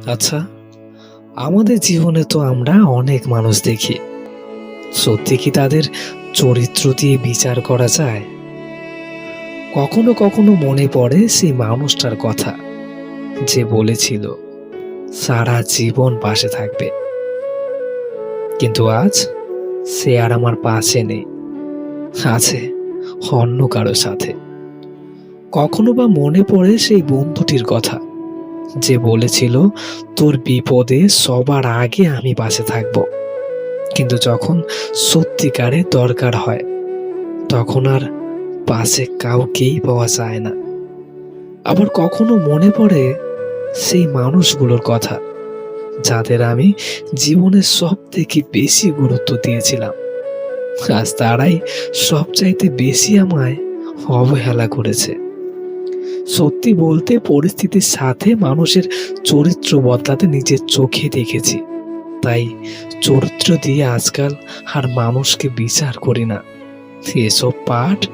আচ্ছা, আমাদের জীবনে তো আমরা অনেক মানুষ দেখি। সত্যি কি তাদের চরিত্র দিয়ে বিচার করা যায়? কখনো কখনো মনে পড়ে সেই মানুষটার কথা, যে বলেছিল সারা জীবন পাশে থাকবে, কিন্তু আজ সে আর আমার পাশে নেই, আছে অন্য কারো সাথে। কখনো বা মনে পড়ে সেই বন্ধুটির কথা, যে বলেছিল তোর বিপদে সবার আগে আমি পাশে থাকবো, কিন্তু যখন সত্যিকারের দরকার হয় তখন আর পাশে কাউকেই পাওয়া যায় না। আবার কখনো মনে পড়ে সেই মানুষগুলোর কথা, যাদের আমি জীবনের সব থেকে বেশি গুরুত্ব দিয়েছিলাম, আজ তারাই সবচাইতে বেশি আমায় অবহেলা করেছে। সত্যি বলতে পরিস্থিতির সাথে মানুষের চরিত্র বদলাতে নিজের চোখে দেখেছি। তাই চরিত্র দিয়ে আজকাল আর মানুষকে বিচার করি না, এসব পাঠ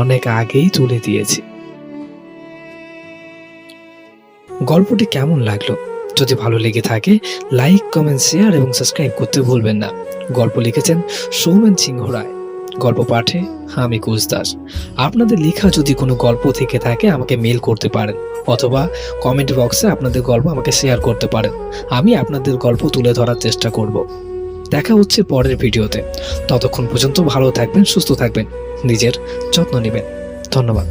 অনেক আগেই তুলে দিয়েছি। গল্পটি কেমন লাগলো? যদি ভালো লেগে থাকে লাইক, কমেন্ট, শেয়ার এবং সাবস্ক্রাইব করতে ভুলবেন না। গল্প লিখেছেন সৌমেন সিংহ রায়। গল্প পাঠে আমি কুশ দাস। আপনাদের লেখা যদি কোনো গল্প থেকে থাকে আমাকে মেল করতে পারেন, অথবা কমেন্ট বক্সে আপনাদের গল্প আমাকে শেয়ার করতে পারেন। আমি আপনাদের গল্প তুলে ধরার চেষ্টা করব। দেখা হচ্ছে পরের ভিডিওতে। ততক্ষণ পর্যন্ত ভালো থাকবেন, সুস্থ থাকবেন, নিজের যত্ন নেবেন। ধন্যবাদ।